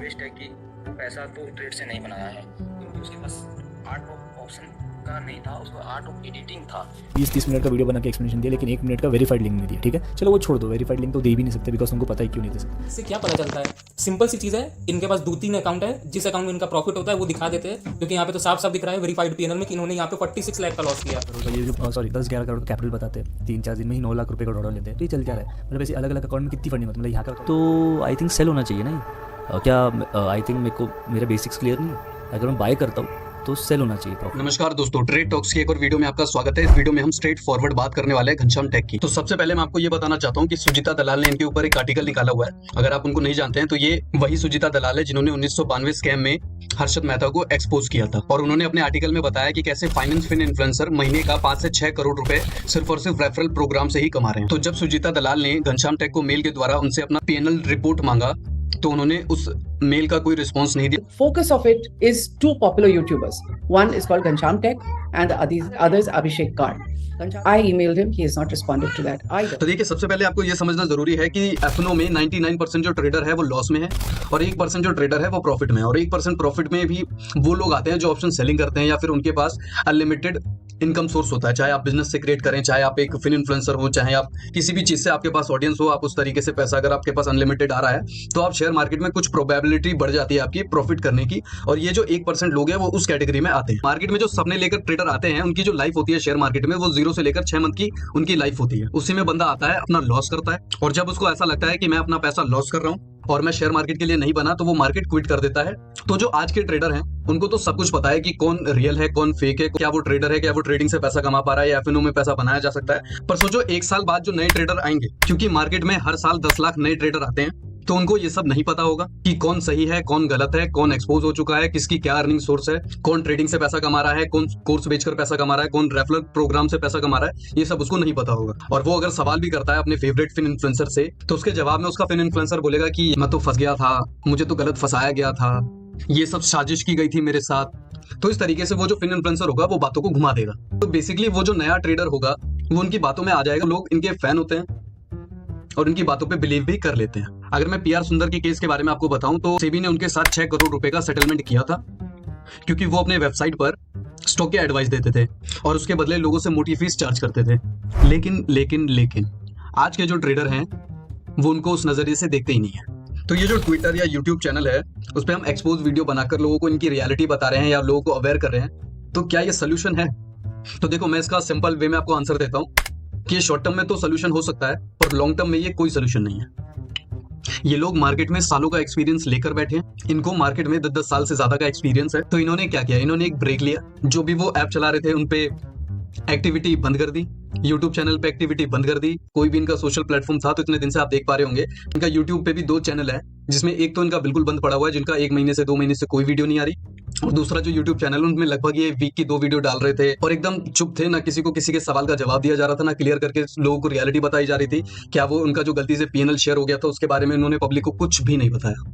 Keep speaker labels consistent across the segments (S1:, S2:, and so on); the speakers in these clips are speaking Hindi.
S1: ट्विस्ट है कि वो पैसा तो ट्रेड से नहीं बनाया है, क्योंकि उसके पास आर्ट ऑफ ऑप्शन का नहीं था, उसको आर्ट ऑफ एडिटिंग था।
S2: 20-30 मिनट का वीडियो बना के एक्सप्लेनेशन दिया, लेकिन 1 मिनट का वेरीफाइड लिंक नहीं दिया। ठीक है, चलो वो छोड़ दो, वेरीफाइड लिंक तो दे भी नहीं सकते बिकॉज उनको पता ही क्यों नहीं दे सकते।
S3: इससे क्या पता चलता है? सिंपल सी चीज़ है, इनके पास 2-3 अकाउंट है, जिस अकाउंट में इनका प्रॉफिट होता है वो दिखा देते हैं, क्योंकि यहाँ पे तो साफ साफ दिख रहा है वेरीफाइड पीएनएल में कि इन्होंने यहाँ पे 46 लाख का लॉस किया।
S2: ये जो सॉरी 10-11 करोड़ का कैपिटल बताते हैं, 3-4 दिन में ही 9 लाख रुपए का डॉलर लेते हैं। तो ये चल क्या रहा है? मतलब ऐसे अलग अलग अकाउंट में कितनी फंडिंग होती है? मतलब यहाँ का तो आई थिंक सेल होना चाहिए ना। क्या आई थिंक मेरे को मेरे बेसिक्स क्लियर नहीं है। अगर मैं बाय करता हूँ तो सेल होना चाहिए प्रॉफिट।
S4: नमस्कार दोस्तों, ट्रेड टॉक्स की एक और वीडियो में आपका स्वागत है। इस वीडियो में हम स्ट्रेट फॉरवर्ड बात करने वाले हैं घनश्याम टेक की। तो सबसे पहले मैं आपको ये बताना चाहता हूँ कि सुजीता दलाल ने इनके ऊपर एक आर्टिकल निकाला हुआ है। अगर आप उनको नहीं जानते हैं तो ये वही सुजीता दलाल है जिन्होंने 1992 स्कैम में हर्षद मेहता को एक्सपोज किया था। और उन्होंने अपने आर्टिकल में बताया कि कैसे फाइनेंस फिन इन्फ्लुएंसर महीने का 5 से 6 करोड़ रुपए सिर्फ और सिर्फ रेफरल प्रोग्राम से ही कमा रहे हैं। तो जब सुजीता दलाल ने घनश्याम टेक को मेल के द्वारा उनसे अपना पीएनएल रिपोर्ट मांगा तो उन्होंने उस मेल का कोई रिस्पॉन्स नहीं दिया।
S5: Focus of it is two popular YouTubers. One is called Ghanshyam Tech and the other is Abhishek Kard. I emailed him, he has not responded to that either.
S4: तो देखिए, सबसे पहले आपको ये समझना जरूरी है कि एफनो में 99% जो ट्रेडर है वो लॉस में है और 1% जो ट्रेडर है वो प्रॉफिट में है। और 1% प्रॉफिट में भी वो लोग आते हैं जो ऑप्शन सेलिंग करते हैं या फिर उनके पास अनलिमिटेड इनकम सोर्स होता है। चाहे आप बिजनेस से क्रिएट करें, चाहे आप एक फिन इन्फ्लुएंसर हो, चाहे आप किसी भी चीज से आपके पास ऑडियंस हो, आप उस तरीके से पैसा अगर आपके पास अनलिमिटेड आ रहा है तो आप शेयर मार्केट में कुछ प्रोबेबिलिटी बढ़ जाती है आपकी प्रॉफिट करने की। और ये जो 1% लोग हैं वो उस कैटेगरी में आते हैं। मार्केट में जो सपने लेकर ट्रेडर आते हैं उनकी जो लाइफ होती है शेयर मार्केट में वो 0 से लेकर 6 मंथ की उनकी लाइफ होती है। उसी में बंदा आता है, अपना लॉस करता है और जब उसको ऐसा लगता है कि मैं अपना पैसा लॉस कर रहा हूं और मैं शेयर मार्केट के लिए नहीं बना तो वो मार्केट क्विट कर देता है। तो जो आज के ट्रेडर हैं उनको तो सब कुछ पता है कि कौन रियल है कौन फेक है, क्या वो ट्रेडर है, क्या वो ट्रेडिंग से पैसा कमा पा रहा है या एफएनओ में पैसा बनाया जा सकता है। पर सोचो 1 साल बाद जो नए ट्रेडर आएंगे, क्योंकि मार्केट में हर साल 10 लाख नए ट्रेडर आते हैं, तो उनको ये सब नहीं पता होगा कि कौन सही है कौन गलत है, कौन एक्सपोज हो चुका है, किसकी क्या अर्निंग सोर्स है, कौन ट्रेडिंग से पैसा कमा रहा है, कौन कोर्स बेचकर पैसा कमा रहा है, कौन रेफरल प्रोग्राम से पैसा कमा रहा है, ये सब उसको नहीं पता होगा। और वो अगर सवाल भी करता है अपने फेवरेट फिन इन्फ्लुएंसर से तो उसके जवाब में उसका फिन इन्फ्लुएंसर बोलेगा कि मैं तो फंस गया था, मुझे तो गलत फंसाया गया था, ये सब साजिश की गई थी मेरे साथ। तो इस तरीके से वो जो फिन इन्फ्लुएंसर होगा वो बातों को घुमा देगा। तो बेसिकली वो जो नया ट्रेडर होगा वो उनकी बातों में आ जाएगा। लोग इनके फैन होते हैं और उनकी बातों पे बिलीव भी कर लेते हैं। अगर मैं पीआर सुंदर के केस के बारे में आपको बताऊं तो सेबी ने उनके साथ 6 करोड़ रुपए का सेटलमेंट किया था, क्योंकि वो अपने वेबसाइट पर स्टॉक के एडवाइस देते थे और उसके बदले लोगों से मोटी फीस चार्ज करते थे। लेकिन आज के जो ट्रेडर हैं वो उनको उस नजरिए से देखते ही नहीं है। तो ये जो ट्विटर या यूट्यूब चैनल है उस पर हम एक्सपोज वीडियो बनाकर लोगों को इनकी रियलिटी बता रहे हैं या लोगों को अवेयर कर रहे हैं, तो क्या ये सोल्यूशन है? तो देखो, मैं इसका सिंपल वे में आपको आंसर देता हूँ कि शॉर्ट टर्म में तो सोल्यूशन हो सकता है पर लॉन्ग टर्म में ये कोई सोल्यूशन नहीं है। ये लोग मार्केट में सालों का एक्सपीरियंस लेकर बैठे हैं, इनको मार्केट में 10-10 साल से ज्यादा का एक्सपीरियंस है। तो इन्होंने क्या किया, इन्होंने एक ब्रेक लिया। जो भी वो ऐप चला रहे थे उन पे एक्टिविटी बंद कर दी, यूट्यूब चैनल पे एक्टिविटी बंद कर दी। कोई भी इनका सोशल प्लेटफॉर्म था तो इतने दिन से आप देख पा रहे होंगे इनका यूट्यूब पे भी 2 चैनल है, जिसमें एक तो इनका बिल्कुल बंद पड़ा हुआ है जिनका 1 महीने से 2 महीने से कोई वीडियो नहीं आ रही, और दूसरा जो यूट्यूब चैनल उनमें लगभग ये वीक की 2 वीडियो डाल रहे थे और एकदम चुप थे। ना किसी को किसी के सवाल का जवाब दिया जा रहा था, ना क्लियर करके लोगों को रियलिटी बताई जा रही थी। क्या वो उनका जो गलती से पीएनएल शेयर हो गया था उसके बारे में उन्होंने पब्लिक को कुछ भी नहीं बताया।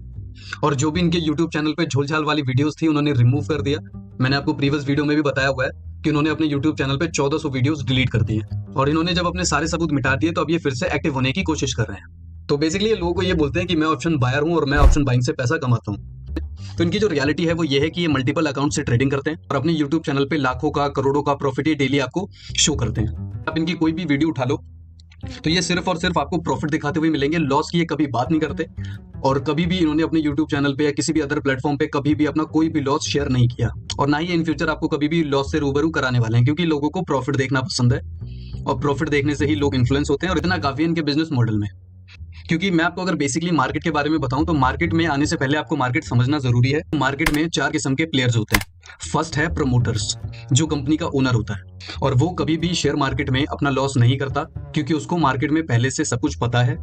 S4: और जो भी इनके यूट्यूब चैनल पे झोलझाल वाली वीडियोस थी उन्होंने रिमूव कर दिया। मैंने आपको प्रीवियस वीडियो में भी बताया हुआ है कि उन्होंने अपने यूट्यूब चैनल पे 1400 वीडियोस डिलीट कर दिए और इन्होंने जब अपने सारे सबूत मिटा दिए तो अब ये फिर से एक्टिव होने की कोशिश कर रहे हैं। तो बेसिकली ये लोगों को ये बोलते हैं कि मैं ऑप्शन बायर हूं और मैं ऑप्शन बाइंग से पैसा कमाता हूं। तो इनकी जो रियलिटी है वो ये है कि ये मल्टीपल अकाउंट से ट्रेडिंग करते हैं और अपने यूट्यूब चैनल पे लाखों का करोड़ों का प्रॉफिट ये डेली आपको शो करते हैं। आप इनकी कोई भी वीडियो उठा लो तो ये सिर्फ और सिर्फ आपको प्रॉफिट दिखाते हुए मिलेंगे, लॉस की ये कभी बात नहीं करते। और कभी भी इन्होंने अपने यूट्यूब चैनल पे या किसी भी अदर प्लेटफॉर्म पे कभी भी अपना कोई भी लॉस शेयर नहीं किया और ना ही इन फ्यूचर आपको कभी भी लॉस से रूबरू कराने वाले हैं, क्योंकि लोगों को प्रॉफिट देखना पसंद है और प्रॉफिट देखने से ही लोग इन्फ्लुएंस होते हैं। और इतना काफी है इनके बिजनेस मॉडल में। क्योंकि मैं आपको अगर बेसिकली मार्केट के बारे में बताऊं तो मार्केट में आने से पहले आपको मार्केट समझना जरूरी है। मार्केट में 4 किस्म के प्लेयर्स होते हैं। फर्स्ट है प्रमोटर्स, जो कंपनी का ओनर होता है और वो कभी भी शेयर मार्केट में अपना लॉस नहीं करता, क्योंकि उसको मार्केट में पहले से सब कुछ पता है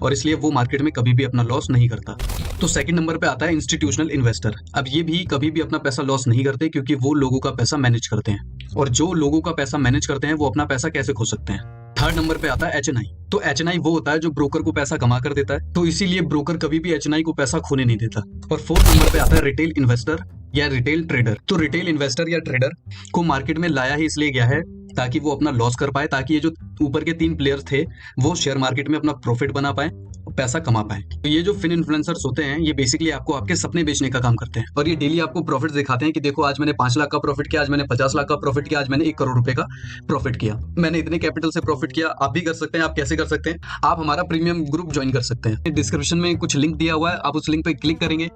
S4: और इसलिए वो मार्केट में कभी भी अपना लॉस नहीं करता। तो सेकंड नंबर पे आता है इंस्टीट्यूशनल इन्वेस्टर। अब ये भी कभी भी अपना पैसा लॉस नहीं करते, क्योंकि वो लोगों का पैसा मैनेज करते हैं और जो लोगों का पैसा मैनेज करते हैं वो अपना पैसा कैसे खो सकते हैं। थर्ड नंबर पे आता है एचएनआई। तो एचएनआई वो होता है जो ब्रोकर को पैसा कमा कर देता है, तो इसीलिए ब्रोकर कभी भी एचएनआई को पैसा खोने नहीं देता। और फोर्थ नंबर पे आता है रिटेल इन्वेस्टर या रिटेल ट्रेडर। तो रिटेल इन्वेस्टर या ट्रेडर को मार्केट में लाया ही इसलिए गया है ताकि वो अपना लॉस कर पाए, ताकि ये जो ऊपर के 3 प्लेयर्स थे वो शेयर मार्केट में अपना प्रॉफिट बना पाए, पैसा कमा पाए। तो ये जो फिन इन्फ्लुएंसर्स होते हैं ये बेसिकली आपको आपके सपने बेचने का काम करते हैं, और ये डेली आपको प्रॉफिट दिखाते हैं कि देखो आज मैंने 5 लाख का प्रॉफिट किया, आज मैंने 50 लाख का प्रॉफिट किया, आज मैंने 1 करोड़ रुपए का प्रॉफिट किया, मैंने इतने कैपिटल से प्रॉफिट किया। आप भी कर सकते हैं। आप कैसे कर सकते हैं? आप हमारा प्रीमियम ग्रुप ज्वाइन कर सकते हैं। डिस्क्रिप्शन में कुछ लिंक दिया हुआ है, आप उस लिंक पे क्लिक करेंगे,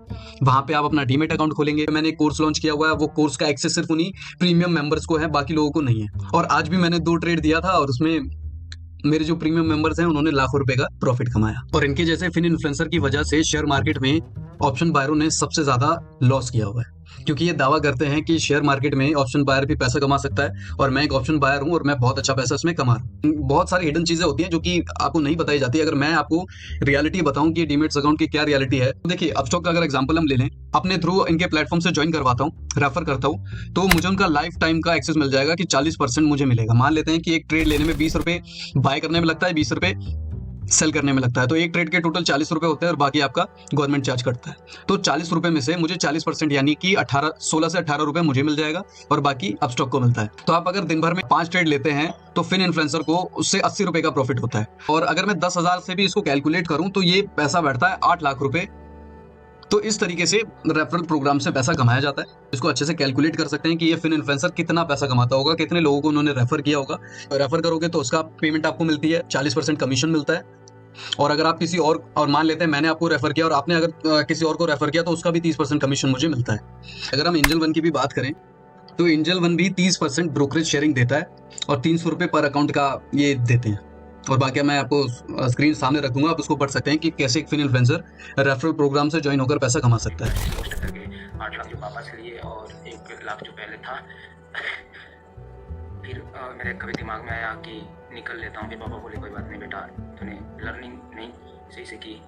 S4: वहां पे आप अपना डीमेट अकाउंट खोलेंगे। मैंने एक कोर्स लॉन्च किया हुआ है, वो कोर्स का एक्सेस सिर्फ उन्हीं प्रीमियम मेंबर्स को है, बाकी लोगों को नहीं है। और आज भी मैंने 2 ट्रेड दिया था और उसमें मेरे जो प्रीमियम मेंबर्स हैं उन्होंने लाखों रुपए का प्रॉफिट कमाया। और इनके जैसे फिन इन्फ्लुएंसर की वजह से शेयर मार्केट में ऑप्शन बायरों ने सबसे ज्यादा लॉस किया हुआ है, क्योंकि ये दावा करते हैं कि शेयर मार्केट में ऑप्शन बायर भी पैसा कमा सकता है, और मैं एक ऑप्शन बायर हूं और मैं बहुत अच्छा पैसा इसमें कमा रहा हूं। बहुत सारी हिडन चीजें होती हैं जो कि आपको नहीं बताई जाती। अगर मैं आपको रियलिटी बताऊं कि डीमेट्स अकाउंट की क्या रियलिटी है, तो देखिए अपस्टॉक का अगर एग्जांपल हम ले लें, अपने थ्रू इनके प्लेटफॉर्म से ज्वाइन करवाता हूं, रेफर करता हूं, तो मुझे उनका लाइफ टाइम का एक्सेस मिल जाएगा कि 40% मुझे मिलेगा। मान लेते हैं कि एक ट्रेड लेने में 20 रुपए बाय करने में लगता है, 20 रुपए सेल करने में लगता है, तो एक ट्रेड के टोटल 40 रुपए होते हैं और बाकी आपका गवर्नमेंट चार्ज करता है। तो 40 रुपए में से मुझे 40% यानी कि 16 से 18 रुपए मुझे मिल जाएगा और बाकी अपस्टॉक को मिलता है। तो आप अगर दिन भर में 5 ट्रेड लेते हैं तो फिन इन्फ्लुएंसर को उससे 80 रुपए का प्रॉफिट होता है। और अगर मैं 10,000 से भी इसको कैलकुलेट करूं तो ये पैसा बैठता है 8 लाख रुपए। तो इस तरीके से रेफरल प्रोग्राम से पैसा कमाया जाता है। इसको अच्छे से कैलकुलेट कर सकते हैं कि ये फिन इन्फ्लुएंसर कितना पैसा कमाता होगा, कितने लोगों को उन्होंने रेफर किया होगा। रेफर करोगे तो उसका पेमेंट आपको मिलती है, 40% कमीशन मिलता है। और अगर आप किसी और मान लेते हैं मैंने आपको रेफर किया और आपने अगर किसी और को रेफर किया तो उसका भी 30% कमीशन मुझे मिलता है। अगर हम एंजल वन की भी बात करें तो एंजल वन भी 30% ब्रोकरेज शेयरिंग देता है और 300 रुपये पर अकाउंट का ये देते हैं। और बाकी मैं आपको स्क्रीन सामने रखूंगा, आप उसको पढ़ सकते हैं कि कैसे एक फिन इन्फ्लुएंसर रेफरल प्रोग्राम से ज्वाइन होकर पैसा कमा सकता है।
S1: 8 लाख जो पापा से लिए और 1 लाख जो पहले था, फिर मेरे कभी दिमाग में आया कि निकल लेता हूँ। फिर पापा बोले कोई बात नहीं बेटा, तूने लर्निंग नहीं सही से की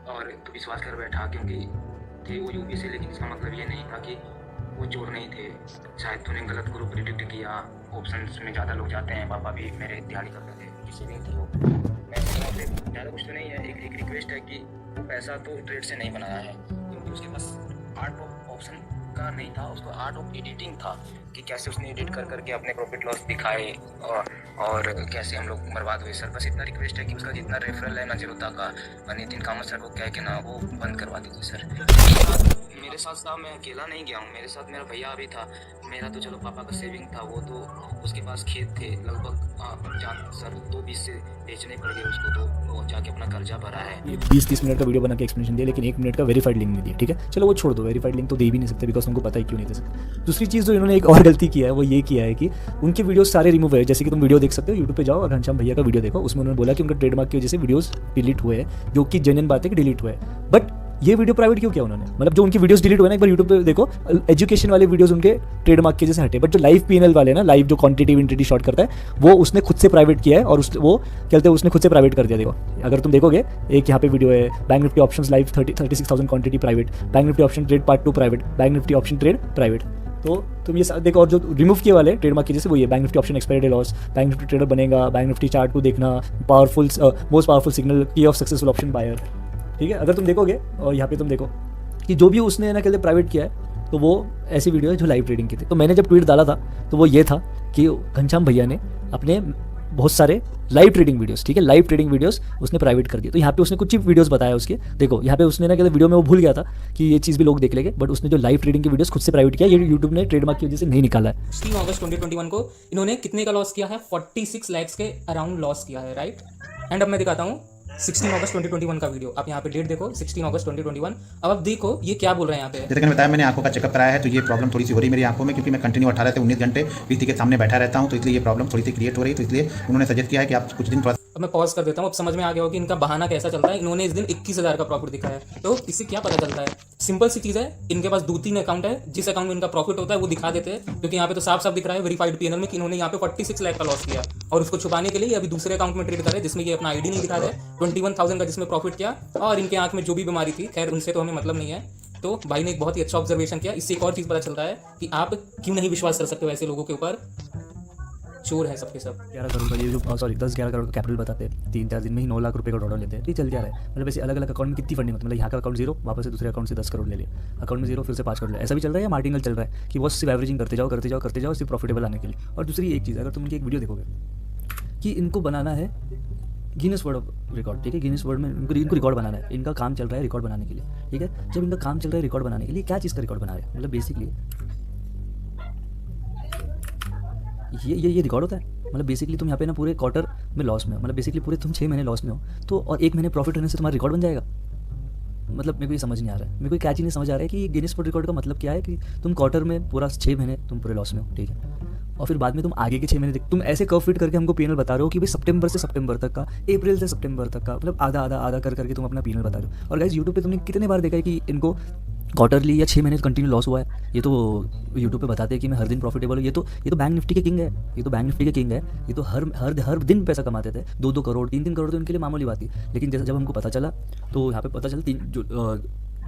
S1: और तू विश्वास कर बैठा, क्योंकि थे वो यूपी से, लेकिन इसका मतलब ये नहीं था कि वो चोर नहीं थे। शायद तूने गलत ग्रुप प्रिडिक्ट किया, ऑप्शंस में ज़्यादा लोग जाते हैं। पापा भी मेरे तैयारी करते थे, किसी नहीं थी वो। मैं ज़्यादा कुछ तो नहीं है, एक रिक्वेस्ट है कि वो पैसा तो ट्रेड से नहीं बनाया है, क्योंकि उसके पास आर्ट ऑफ ऑप्शन का नहीं था, उसको आर्ट ऑफ एडिटिंग था कि कैसे उसने एडिट कर करके अपने प्रॉफिट लॉस दिखाए और कैसे हम लोग बर्बाद हुए। सर बस इतना रिक्वेस्ट है कि उसका जितना रेफरल है ना जीरोता का, नितिन कामत सर को कह के ना वो बंद करवा दीजिए सर। मेरे साथ साहब मैं अकेला नहीं गया हूँ, मेरे साथ मेरा भैया भी था। मेरा तो चलो पापा का सेविंग था, वो तो उसके पास खेत थे लगभग सर 220 से बेचने पड़ गए उसको, तो वो जाके अपना कर्जा भरा है।
S2: 20-30 मिनट का वीडियो बना के एक्सप्लेनेशन दिया, लेकिन 1 मिनट का वेरीफाइड लिंक नहीं दिया। ठीक है, चलो वो छोड़ दो, वेरीफाइड लिंक तो दे भी नहीं सकते बिकॉज उनको पता है क्यों नहीं दे सकते। दूसरी चीज़ जो इन्होंने एक और गलती किया है वो ये किया है कि उनके वीडियोस सारे रिमूव हुए। जैसे कि तुम वीडियो देख सकते हो, यूट्यूब पे जाओ और घनश्याम भैया का वीडियो देखो, उसमें उन्होंने बोला कि उनका ट्रेडमार्क की वजह से वीडियोस डिलीट हुए हैं, जो कि जेन्युइन बात है कि डिलीट हुए हैं। बट ये वीडियो प्राइवेट क्यों किया उन्होंने? मतलब जो उनकी वीडियोस डिलीट हुए ना, एक बार यूट्यूब पे देखो, एजुकेशन वाले वीडियोस उनके ट्रेडमार्क के जैसे हटे, बट जो लाइव पीएनएल वाले ना, लाइव जो क्वांटिटेटिव इंटिटी शॉर्ट करता है, वो उसने खुद से प्राइवेट किया है और वो कहते हैं उसने खुद से प्राइवेट कर दिया। देखो अगर तुम देखोगे, एक यहाँ पे वीडियो है, bank Nifty options live 36,000 quantity private, bank Nifty option trade part 2 private, bank Nifty option trade private. तो तुम ये देखो, और जो रिमूव किए वाले ट्रेडमार्क की जैसे वो ये bank Nifty option expiry day loss, bank Nifty trader बनेगा, बैंक निफ्टी चार्ट को देखना, पावरफुल मोस्ट पावरफुल सिग्नल की ऑफ सक्सेसफुल ऑप्शन बायर। ठीक है, अगर तुम देखोगे और यहाँ पे तुम देखो कि जो भी उसने ना कहते प्राइवेट किया है, तो वो ऐसी वीडियो है जो लाइव ट्रेडिंग की थी। तो मैंने जब ट्वीट डाला था तो वो ये था कि घनश्याम भैया ने अपने बहुत सारे लाइव ट्रेडिंग वीडियोस, ठीक है, लाइव ट्रेडिंग वीडियोस उसने प्राइवेट कर दिए। तो यहाँ पे उसने कुछ वीडियोस बताया उसके, देखो यहाँ पे उसने ना कहते वीडियो में वो भूल गया था कि ये चीज़ भी लोग देख लेंगे, बट उसने जो लाइव ट्रेडिंग के वीडियोस खुद से प्राइवेट किया, ये यूट्यूब ने ट्रेडमार्क की वजह से नहीं निकाला है।
S3: 16 अगस्त 2021 को इन्होंने कितने का लॉस किया है? 46 लाख के अराउंड लॉस किया है, राइट। एंड अब मैं दिखाता हूँ 16 अगस्त 2021 का वीडियो। आप यहाँ पे डेट देखो, 16 अगस्त 2021। अब आप देखो ये क्या बोल रहे हैं यहाँ पे।
S6: जैसे कि बताया, मैंने आंखों का चेकअप कराया है, तो ये प्रॉब्लम थोड़ी सी हो रही है मेरी आंखों में, क्योंकि मैं कंटिन्यू 18 से 19 घंटे पीसी के सामने बैठा रहता हूँ, तो इसलिए ये प्रॉब्लम थोड़ी सी क्रिएट हो रही है। तो इसलिए उन्होंने सजेस्ट किया है कि आप कुछ दिन
S3: अब मैं पॉज कर देता हूँ। अब समझ में आ गया हो कि इनका बहाना कैसा चलता है। इन्होंने इस दिन 21,000 का प्रॉफिट दिखाया है। तो इससे क्या पता चलता है? सिंपल सी चीज़ है, इनके पास 2-3 अकाउंट है, जिस अकाउंट में इनका प्रॉफिट होता है वो दिखा देते हैं, क्योंकि यहाँ पे तो साफ साफ दिख रहा है वेरीफाइड पीएनएल में कि इन्होंने यहाँ पे 46 लाख का लॉस किया, और उसको छुपाने के लिए अभी दूसरे अकाउंट में ट्रेड कर रहे हैं जिसमें ये अपना आईडी नहीं दिखा रहे। 21,000 का जिसमें प्रॉफिट किया, और इनके आंख में जो भी बीमारी थी, खैर उनसे तो हमें मतलब नहीं है। तो भाई ने एक बहुत ही अच्छा ऑब्जर्वेशन किया। इससे एक और चीज़ पता चलता है कि आप क्यों नहीं विश्वास कर सकते हो ऐसे लोगों के ऊपर। चोर है सबके सब।
S2: 11 करोड़ का ये जो सॉरी 10-11 करोड़ का कैपिटल बताते हैं, 3-4 दिन में ही 9 लाख रुपए का डॉलर लेते हैं। ये चल क्या रहा है, मतलब ऐसे अलग अलग अकाउंट में कितनी फंडिंग होती है, मतलब यहाँ का अकाउंट जीरो, वापस से दूसरे अकाउंट से 10 करोड़ ले लिया, अकाउंट में जीरो, फिर से 5 करोड़ ले, ऐसा भी चल रहा है या मार्टिनल चल रहा है कि वो सिर्फ एवरेजिंग करते जाओ सिर्फ प्रॉफिटेबल आने के लिए। और दूसरी एक चीज़, अगर तुम उनकी एक वीडियो देखोगे कि इनको बनाना है गिनीज वर्ल्ड ऑफ रिकॉर्ड, ठीक है, गिनीज वर्ल्ड में इनको रिकॉर्ड बनाना है, इनका काम चल रहा है रिकॉर्ड बनाने के लिए, ठीक है। जब इनका काम चल रहा है रिकॉर्ड बनाने के लिए, क्या चीज़ का रिकॉर्ड बना रहे हैं, मतलब बेसिकली ये रिकॉर्ड होता है, मतलब बेसिकली तुम यहाँ पे ना पूरे क्वार्टर में लॉस में हो, मतलब बेसिकली पूरे तुम 6 महीने लॉस में हो, तो और 1 महीने प्रॉफिट होने से तुम्हारा रिकॉर्ड बन जाएगा। मतलब मेरे को ये समझ नहीं आ रहा है, मेरे को क्या चीज़ नहीं समझ आ रहा है कि गिनीज वर्ल्ड रिकॉर्ड का मतलब क्या है कि तुम क्वार्टर में पूरा 6 महीने तुम पूरे लॉस में हो, ठीक है, और फिर बाद में तुम आगे के 6 महीने तुम ऐसे कर्व फिट करके हमको पीएनएल बता रहे हो कि भाई सितंबर से सितंबर तक का, अप्रैल से सितंबर तक का, मतलब आधा कर करके तुम अपना पीएनएल बता रहे हो। और गाइस यूट्यूब पे तुमने कितने बार देखा है कि इनको क्वार्टरली या 6 महीने कंटिन्यू लॉस हुआ है। ये तो यूट्यूब पे बताते हैं कि मैं हर दिन प्रॉफिटेबल हूँ, ये तो बैंक निफ्टी के किंग है, ये तो बैंक निफ्टी के किंग है, ये तो हर दिन पैसा कमाते थे, 2-2 करोड़ 3-3 करोड़ तो इनके लिए मामूली बात थी। लेकिन जैसे जब हमको पता चला, तो यहाँ पे पता चला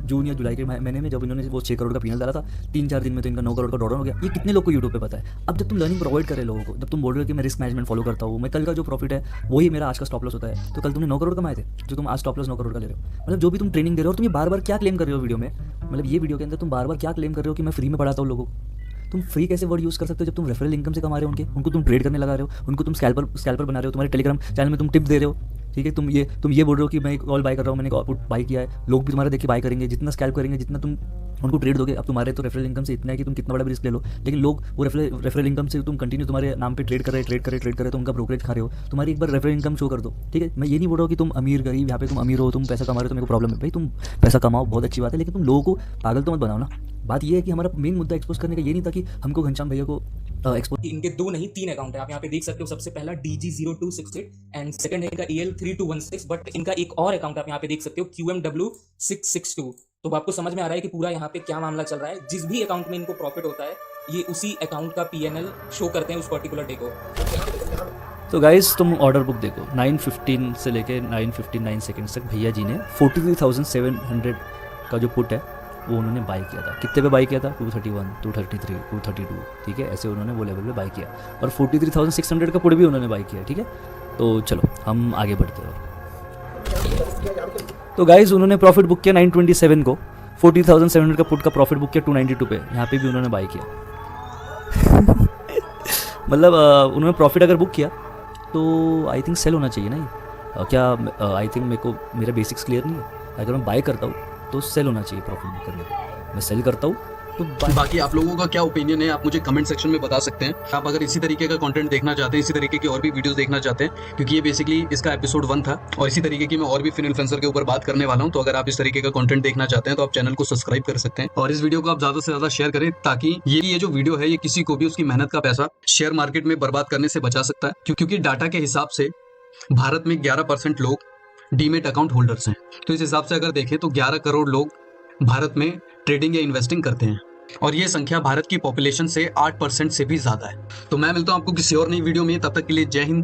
S2: जून या जुलाई के महीने में जब इन्होंने वो 6 करोड़ का पीएनएल डाला था, 3-4 दिन में तो इनका 9 करोड़ का डॉलर हो गया। ये कितने लोग को यूट्यूब पे पता है। अब जब तुम लर्निंग प्रोवाइड कर रहे लोगों को, जब तुम बोल रहे हो कि मैं रिस्क मैनेजमेंट फॉलो करता हूँ, मैं कल का जो प्रॉफिट है वही मेरा आज का स्टॉप लॉस होता है, तो कल तुमने 9 करोड़ कमाए थे, जो तुम आज स्टॉप लॉस 9 करोड़ का ले रहे हो। मतलब जो भी तुम ट्रेनिंग दे रहे हो, तुम ये बार-बार क्या क्लेम कर रहे हो वीडियो में, मतलब ये वीडियो के अंदर तुम बार-बार क्या क्लेम कर रहे हो कि मैं फ्री में पढ़ाता हूँ लोगों को। तुम फ्री कैसे वर्ड यूज़ कर सकते हो जब तुम रेफरल इनकम से कमा रहे हो उनको तुम ट्रेड करने लगा रहे हो, उनको तुम स्कैल्पर बना रहे हो, तुम्हारे टेलीग्राम चैनल में तुम टिप दे रहे हो, ठीक है। तुम ये बोल रहे हो कि मैं एक ऑल बाय कर रहा हूँ, मैंने एक आउटपुट बाय किया है, लोग भी तुम्हारा देख के बाय करेंगे, जितना स्कैल्प करेंगे, जितना तुम उनको ट्रेड दोगे। अब तुम्हारे तो रेफरल इनकम से इतना है कि तुम कितना बड़ा भी रिस्क ले लो, लेकिन लोग वो रेफरल इनकम से तुम कंटिन्यू तुम्हारे नाम पे ट्रेड कर रहे तो उनका ब्रोकरेज खा रहे हो। तुम्हारी एक बार रेफरल इनकम शो कर दो, ठीक है। मैं ये नहीं बोल रहा हूँ कि तुम अमीर गरीब, यहाँ पे तुम अमीर हो, तुम पैसा कमा रहे हो तो मेरे को प्रॉब्लम है, भाई तुम पैसा कमाओ, बहुत अच्छी बात है, लेकिन तुम लोगों को पागल तो मत बनाओ ना। बात ये है कि हमारा मेन मुद्दा एक्सपोज करने का ये नहीं था कि हमको घनश्याम भैया को एक्सपोज।
S3: इनके 2 नहीं 3 अकाउंट है, आप यहाँ पे देख सकते हो। सबसे पहला DG0268 एंड सेकंड है इनका EL3216, बट इनका एक और अकाउंट आप यहाँ पे देख सकते हो QMW662। तो आपको समझ में आ रहा है कि पूरा यहाँ पे क्या मामला चल रहा है। जिस भी अकाउंट में इनको प्रॉफिट होता है, ये उसी अकाउंट का PNL शो करते हैं उस पर्टिकुलर डे को।
S2: तो गाइस तुम ऑर्डर बुक देखो, 9:15 से लेके 9:59 सेकंड्स तक भैया जी ने 43,700 का जो पुट है वो उन्होंने बाई किया था। कितने पे बाई किया था? 231, 233, 232, ठीक है, ऐसे उन्होंने वो लेवल पे बाई किया, और 43,600 का पुट भी उन्होंने बाई किया, ठीक है। तो चलो हम आगे बढ़ते हैं। तो गाइस उन्होंने प्रॉफिट बुक किया 927 को, 40,700 का पुट का प्रॉफिट बुक किया 292 पे, यहाँ पे भी उन्होंने बाई किया। मतलब उन्होंने प्रॉफिट अगर बुक किया तो आई थिंक सेल होना चाहिए ना ये। क्या आई थिंक मेरे को मेरा बेसिक्स क्लियर नहीं है। अगर मैं बाय करता हूँ तो सेल होना चाहिए प्रॉफिट बुक करने को, मैं सेल करता हूँ तो
S4: बाकी आप लोगों का क्या ओपिनियन है आप मुझे कमेंट सेक्शन में बता सकते हैं। आप अगर इसी तरीके का कंटेंट देखना चाहते हैं, इसी तरीके की और भी वीडियोस देखना चाहते हैं, क्योंकि ये बेसिकली इसका एपिसोड 1 था और इसी तरीके की मैं और भी फिन इन्फ्लुएंसर के ऊपर बात करने वाला हूं। तो अगर आप इस तरीके का कंटेंट देखना चाहते हैं तो आप चैनल को सब्सक्राइब कर सकते हैं और इस वीडियो को आप ज्यादा से ज्यादा शेयर करें, ताकि ये जो वीडियो है ये किसी को भी उसकी मेहनत का पैसा शेयर मार्केट में बर्बाद करने से बचा सकता है। क्योंकि डाटा के हिसाब से भारत में 11% लोग डीमेट अकाउंट होल्डर्स हैं। तो इस हिसाब से अगर देखें तो 11 करोड़ लोग भारत में ट्रेडिंग या इन्वेस्टिंग करते हैं और ये संख्या भारत की पॉपुलेशन से 8% से भी ज्यादा है। तो मैं मिलता हूं आपको किसी और नई वीडियो में, तब तक के लिए जय हिंद।